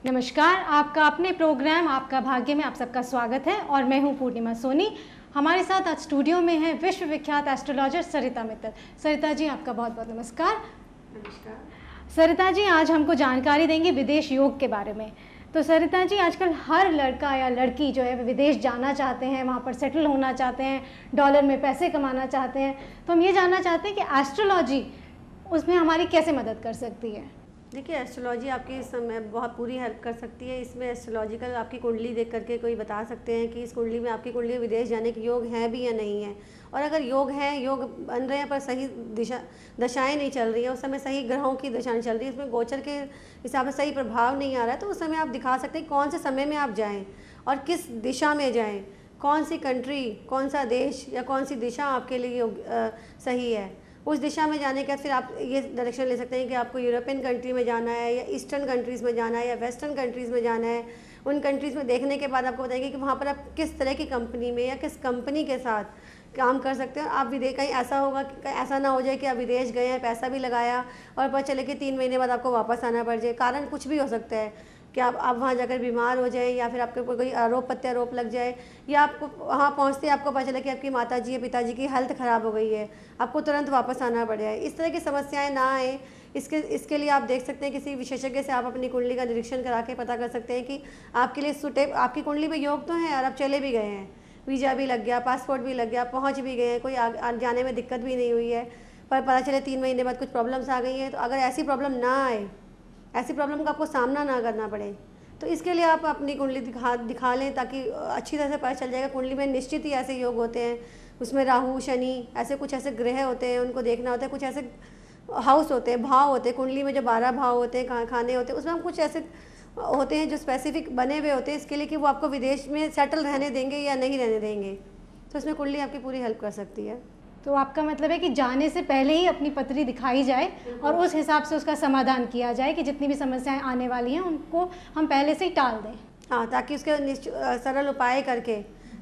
नमस्कार, आपका अपने प्रोग्राम आपका भाग्य में आप सबका स्वागत है और मैं हूं पूर्णिमा सोनी। हमारे साथ आज स्टूडियो में है विश्व विख्यात एस्ट्रोलॉजर सरिता मित्तल। सरिता जी, आपका बहुत बहुत नमस्कार। नमस्कार सरिता जी, आज हमको जानकारी देंगे विदेश योग के बारे में। तो सरिता जी, आजकल हर लड़का या लड़की जो है विदेश जाना चाहते हैं, वहाँ पर सेटल होना चाहते हैं, डॉलर में पैसे कमाना चाहते हैं। तो हम ये जानना चाहते हैं कि एस्ट्रोलॉजी उसमें हमारी कैसे मदद कर सकती है। देखिए, एस्ट्रोलॉजी आपकी इस समय बहुत पूरी हेल्प कर सकती है। इसमें एस्ट्रोलॉजिकल आपकी कुंडली देख करके कोई बता सकते हैं कि इस कुंडली में आपकी कुंडली में विदेश जाने के योग हैं भी या नहीं है। और अगर योग हैं, योग बन रहे हैं पर सही दशाएं नहीं चल रही है, उस समय सही ग्रहों की दशा नहीं चल रही है, इसमें गोचर के हिसाब से सही प्रभाव नहीं आ रहा है, तो उस समय आप दिखा सकते हैं कौन से समय में आप जाएँ और किस दिशा में जाएँ, कौन सी कंट्री, कौन सा देश या कौन सी दिशा आपके लिए सही है। उस दिशा में जाने के बाद फिर आप ये डायरेक्शन ले सकते हैं कि आपको यूरोपियन कंट्री में जाना है या ईस्टर्न कंट्रीज़ में जाना है या वेस्टर्न कंट्रीज़ में जाना है। उन कंट्रीज़ में देखने के बाद आपको बताएंगे कि वहाँ पर आप किस तरह की कंपनी में या किस कंपनी के साथ काम कर सकते हैं। आप विदेश, कहीं ऐसा होगा कि ऐसा ना हो जाए कि आप विदेश गए हैं, पैसा भी लगाया और पता चले कि 3 महीने बाद आपको वापस आना पड़ जाए। कारण कुछ भी हो सकता है कि आप वहाँ जाकर बीमार हो जाएं या फिर आपके कोई आरोप प्रत्यारोप लग जाए, या आपको वहाँ पहुँचते आपको पता चला कि आपकी माताजी या पिताजी की हेल्थ ख़राब हो गई है, आपको तुरंत वापस आना पड़ जाए। इस तरह की समस्याएं ना आए, इसके लिए आप देख सकते हैं किसी विशेषज्ञ से आप अपनी कुंडली का निरीक्षण करा के पता कर सकते हैं कि आपके लिए सुटेब, आपकी कुंडली में योग तो है और आप चले भी गए हैं, वीज़ा भी लग गया, पासपोर्ट भी लग गया, पहुँच भी गए हैं, कोई जाने में दिक्कत भी नहीं हुई है, पर पता चले 3 महीने बाद कुछ प्रॉब्लम्स आ गई हैं। तो अगर ऐसी प्रॉब्लम ना आए, ऐसी प्रॉब्लम का आपको सामना ना करना पड़े, तो इसके लिए आप अपनी कुंडली दिखा लें ताकि अच्छी तरह से पता चल जाएगा। कुंडली में निश्चित ही ऐसे योग होते हैं, उसमें राहु शनि ऐसे कुछ ऐसे ग्रह होते हैं, उनको देखना होता है। कुछ ऐसे हाउस होते हैं, भाव होते हैं कुंडली में, जो 12 भाव होते हैं, खाने होते हैं, उसमें हम कुछ ऐसे होते हैं जो स्पेसिफिक बने हुए होते हैं इसके लिए कि वो आपको विदेश में सेटल रहने देंगे या नहीं रहने देंगे। तो इसमें कुंडली आपकी पूरी हेल्प कर सकती है। तो आपका मतलब है कि जाने से पहले ही अपनी पत्री दिखाई जाए और उस हिसाब से उसका समाधान किया जाए कि जितनी भी समस्याएं आने वाली हैं उनको हम पहले से ही टाल दें। हाँ, ताकि उसके सरल उपाय करके,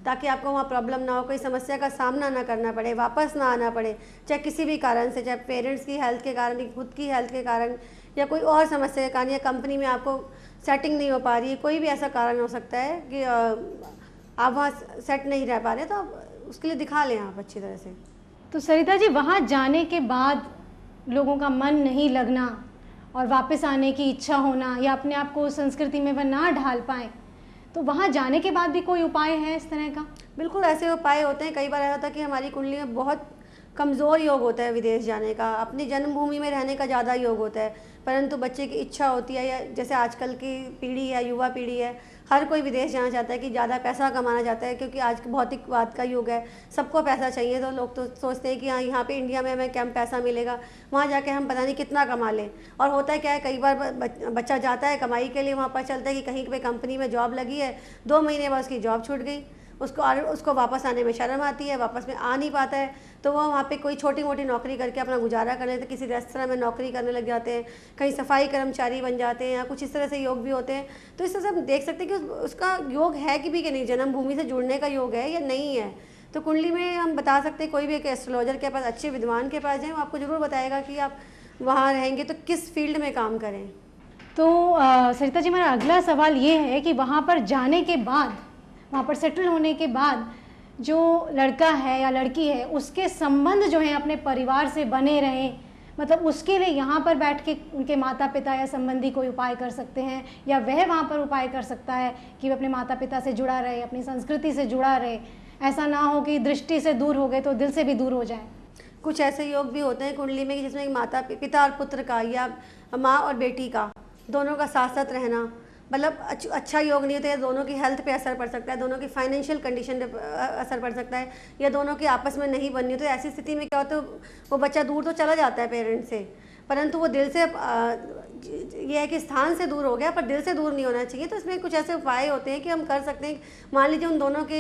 ताकि आपको वहाँ प्रॉब्लम ना हो, कोई समस्या का सामना ना करना पड़े, वापस ना आना पड़े, चाहे किसी भी कारण से, चाहे पेरेंट्स की हेल्थ के कारण, खुद की हेल्थ के कारण या कोई और समस्या के कारण, या कंपनी में आपको सेटिंग नहीं हो पा रही है, कोई भी ऐसा कारण हो सकता है कि आप वहाँ सेट नहीं रह पा रहे, तो उसके लिए दिखा लें आप अच्छी तरह से। तो सरिता जी, वहाँ जाने के बाद लोगों का मन नहीं लगना और वापस आने की इच्छा होना या अपने आप को संस्कृति में वह ना ढाल पाएँ, तो वहाँ जाने के बाद भी कोई उपाय है इस तरह का? बिल्कुल ऐसे उपाय होते हैं। कई बार ऐसा होता है कि हमारी कुंडली में बहुत कमज़ोर योग होता है विदेश जाने का, अपनी जन्मभूमि में रहने का ज़्यादा योग होता है, परंतु बच्चे की इच्छा होती है, या जैसे आजकल की पीढ़ी है, युवा पीढ़ी है, हर कोई विदेश जाना चाहता है कि ज़्यादा पैसा कमाना चाहता है, क्योंकि आज भौतिकवाद का युग है, सबको पैसा चाहिए। तो लोग तो सोचते हैं कि हाँ, यहाँ पे इंडिया में हमें कम पैसा मिलेगा, वहाँ जाके हम पता नहीं कितना कमा लें। और होता है क्या है, कई बार बच्चा जाता है कमाई के लिए, वहाँ पर चलता है कि कहीं पे कंपनी में जॉब लगी है, 2 महीने बाद उसकी जॉब छूट गई, उसको वापस आने में शर्म आती है, वापस में आ नहीं पाता है, तो वो वहाँ पे कोई छोटी मोटी नौकरी करके अपना गुजारा कर लेते हैं, किसी रेस्तरां में नौकरी करने लग जाते हैं, कहीं सफाई कर्मचारी बन जाते हैं, या कुछ इस तरह से योग भी होते हैं। तो इस तरह से हम देख सकते हैं कि उसका योग है कि नहीं, जन्मभूमि से जुड़ने का योग है या नहीं है। तो कुंडली में हम बता सकते हैं, कोई भी एक एस्ट्रोलॉजर के पास, अच्छे विद्वान के पास जाएँ, वो आपको ज़रूर बताएगा कि आप वहाँ रहेंगे तो किस फील्ड में काम करें। तो सरिता जी, हमारा अगला सवाल ये है कि वहाँ पर जाने के बाद, वहाँ पर सेटल होने के बाद जो लड़का है या लड़की है, उसके संबंध जो हैं अपने परिवार से बने रहें, मतलब उसके लिए यहाँ पर बैठ के उनके माता पिता या संबंधी कोई उपाय कर सकते हैं, या वह वहाँ पर उपाय कर सकता है कि वह अपने माता पिता से जुड़ा रहे, अपनी संस्कृति से जुड़ा रहे, ऐसा ना हो कि दृष्टि से दूर हो गए तो दिल से भी दूर हो जाए। कुछ ऐसे योग भी होते हैं कुंडली में जिसमें एक माता पिता और पुत्र का, या माँ और बेटी का, दोनों का साथ साथ रहना, मतलब अच्छा योग नहीं होता है। दोनों की हेल्थ पे असर पड़ सकता है, दोनों की फाइनेंशियल कंडीशन पे असर पड़ सकता है, या दोनों की आपस में नहीं बननी। तो ऐसी स्थिति में क्या होता है, वो बच्चा दूर तो चला जाता है पेरेंट्स से, परंतु वो दिल से, ये है कि स्थान से दूर हो गया पर दिल से दूर नहीं होना चाहिए। तो इसमें कुछ ऐसे उपाय होते हैं कि हम कर सकते हैं। मान लीजिए उन दोनों के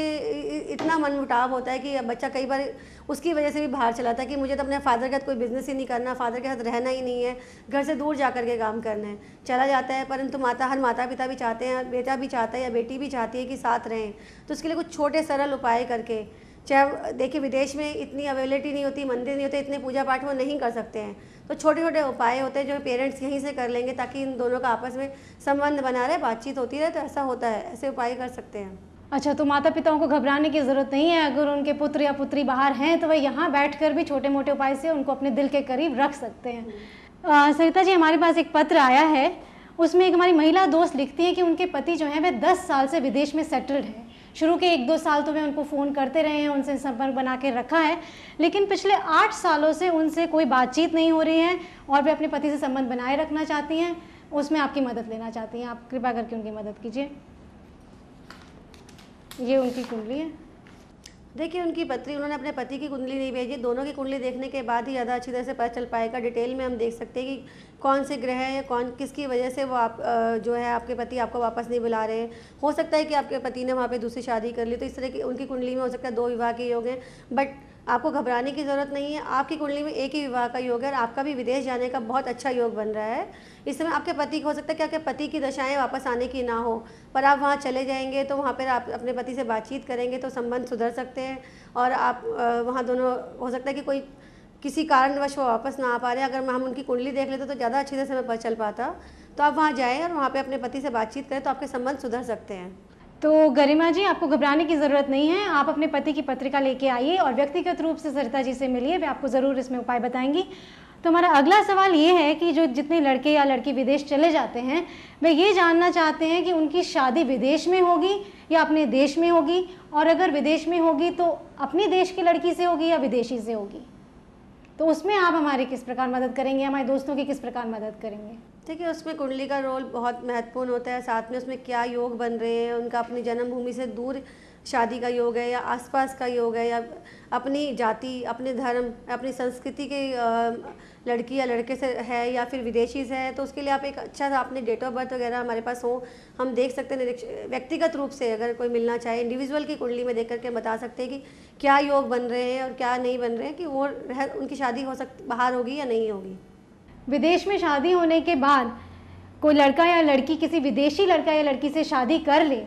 इतना मनमुटाव होता है कि बच्चा कई बार उसकी वजह से भी बाहर चलाता है कि मुझे तो अपने फादर के साथ कोई बिजनेस ही नहीं करना, फादर के साथ रहना ही नहीं है, घर से दूर जा कर के काम करना है, चला जाता है। परंतु हर माता पिता भी चाहते हैं, बेटा भी चाहता है या बेटी भी चाहती है कि साथ रहें। तो उसके लिए कुछ छोटे सरल उपाय करके, चाहे देखिए विदेश में इतनी अवेलेबिलिटी नहीं होती, मंदिर नहीं होते, इतने पूजा पाठ वो नहीं कर सकते हैं, तो छोटे छोटे उपाय होते हैं जो पेरेंट्स यहीं से कर लेंगे ताकि इन दोनों का आपस में संबंध बना रहे, बातचीत होती रहे, तो ऐसा होता है, ऐसे उपाय कर सकते हैं। अच्छा, तो माता पिताओं को घबराने की ज़रूरत नहीं है। अगर उनके पुत्र या पुत्री बाहर हैं तो वह यहाँ बैठकर भी छोटे मोटे उपाय से उनको अपने दिल के करीब रख सकते हैं। सरिता जी, हमारे पास एक पत्र आया है, उसमें एक हमारी महिला दोस्त लिखती हैं कि उनके पति जो हैं वे 10 साल से विदेश में सेटल्ड हैं। शुरू के 1-2 साल तो वे उनको फ़ोन करते रहे हैं, उनसे संपर्क बना के रखा है, लेकिन पिछले 8 सालों से उनसे कोई बातचीत नहीं हो रही है और वे अपने पति से संबंध बनाए रखना चाहती हैं। उसमें आपकी मदद लेना चाहती हैं। आप कृपा करके उनकी मदद कीजिए। ये उनकी कुंडली है। देखिए, उनकी पत्री, उन्होंने अपने पति की कुंडली नहीं भेजी, दोनों की कुंडली देखने के बाद ही ज़्यादा अच्छी तरह से पता चल पाएगा। डिटेल में हम देख सकते हैं कि कौन से ग्रह है, कौन किसकी वजह से वो आप जो है आपके पति आपको वापस नहीं बुला रहे हैं। हो सकता है कि आपके पति ने वहाँ पे दूसरी शादी कर ली, तो इस तरह की उनकी कुंडली में हो सकता है 2 विवाह के योग हैं। बट आपको घबराने की ज़रूरत नहीं है, आपकी कुंडली में एक ही विवाह का योग है और आपका भी विदेश जाने का बहुत अच्छा योग बन रहा है। इस समय आपके पति को हो सकता है कि आपके पति की दशाएं वापस आने की ना हो, पर आप वहाँ चले जाएंगे तो वहाँ पर आप अपने पति से बातचीत करेंगे तो संबंध सुधर सकते हैं और आप वहाँ दोनों, हो सकता है कि कोई किसी कारणवश वो वापस ना आ पा रहे। अगर हम उनकी कुंडली देख लेते तो ज़्यादा अच्छी तरह से हमें पता चल पाता। तो आप वहाँ जाएँ और वहाँ पे अपने पति से बातचीत करें तो आपके संबंध सुधर सकते हैं। तो गरिमा जी, आपको घबराने की ज़रूरत नहीं है। आप अपने पति की पत्रिका लेके आइए और व्यक्तिगत रूप से सरिता जी से मिलिए, वे आपको ज़रूर इसमें उपाय बताएंगी। तो हमारा अगला सवाल ये है कि जो जितने लड़के या लड़की विदेश चले जाते हैं, वे ये जानना चाहते हैं कि उनकी शादी विदेश में होगी या अपने देश में होगी, और अगर विदेश में होगी तो अपने देश की लड़की से होगी या विदेशी से होगी। तो उसमें आप हमारी किस प्रकार मदद करेंगे, हमारे दोस्तों की किस प्रकार मदद करेंगे? देखिए, उसमें कुंडली का रोल बहुत महत्वपूर्ण होता है, साथ में उसमें क्या योग बन रहे हैं, उनका अपनी जन्मभूमि से दूर शादी का योग है या आसपास का योग है, या अपनी जाति, अपने धर्म, अपनी संस्कृति के लड़की या लड़के से है या फिर विदेशी से है। तो उसके लिए आप एक अच्छा सा अपने डेट ऑफ बर्थ वगैरह हमारे पास हो, हम देख सकते हैं। व्यक्तिगत रूप से अगर कोई मिलना चाहे, इंडिविजुअल की कुंडली में देख करके बता सकते हैं कि क्या योग बन रहे हैं और क्या नहीं बन रहे हैं, कि वो उनकी शादी हो सकती बाहर होगी या नहीं होगी। विदेश में शादी होने के बाद कोई लड़का या लड़की किसी विदेशी लड़का या लड़की से शादी कर ले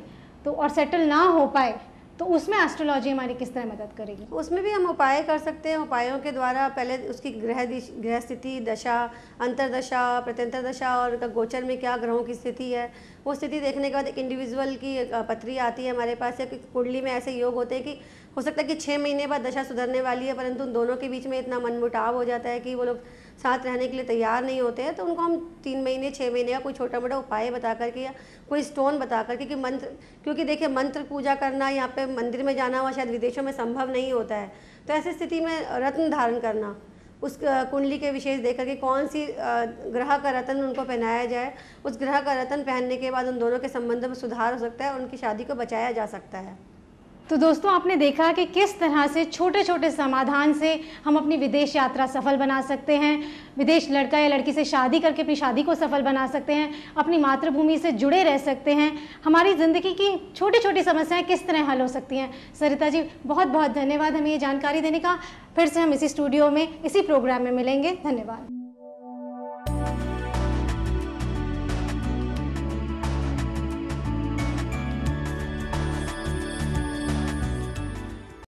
तो और सेटल ना हो पाए, तो उसमें एस्ट्रोलॉजी हमारी किस तरह मदद करेगी? उसमें भी हम उपाय कर सकते हैं। उपायों के द्वारा पहले उसकी ग्रह स्थिति, दशा, अंतरदशा, प्रत्यंतर दशा और गोचर में क्या ग्रहों की स्थिति है, वो स्थिति देखने के बाद एक इंडिविजुअल की पत्री आती है हमारे पास। एक कुंडली में ऐसे योग होते हैं कि हो सकता है कि 6 महीने बाद दशा सुधरने वाली है, परंतु उन दोनों के बीच में इतना मनमुटाव हो जाता है कि वो लोग साथ रहने के लिए तैयार नहीं होते हैं। तो उनको हम 3 महीने 6 महीने का कोई छोटा मोटा उपाय बता करके या कोई स्टोन बता करके कि मंत्र, क्योंकि देखिए मंत्र पूजा करना, यहाँ पे मंदिर में जाना हुआ शायद विदेशों में संभव नहीं होता है। तो ऐसी स्थिति में रत्न धारण करना, उस कुंडली के विशेष देख करके कौन सी ग्रह का रत्न उनको पहनाया जाए, उस ग्रह का रत्न पहनने के बाद उन दोनों के संबंध में सुधार हो सकता है और उनकी शादी को बचाया जा सकता है। तो दोस्तों, आपने देखा कि किस तरह से छोटे छोटे समाधान से हम अपनी विदेश यात्रा सफल बना सकते हैं, विदेश लड़का या लड़की से शादी करके अपनी शादी को सफल बना सकते हैं, अपनी मातृभूमि से जुड़े रह सकते हैं, हमारी ज़िंदगी की छोटी छोटी समस्याएं किस तरह हल हो सकती हैं। सरिता जी, बहुत बहुत धन्यवाद हमें ये जानकारी देने का। फिर से हम इसी स्टूडियो में इसी प्रोग्राम में मिलेंगे। धन्यवाद।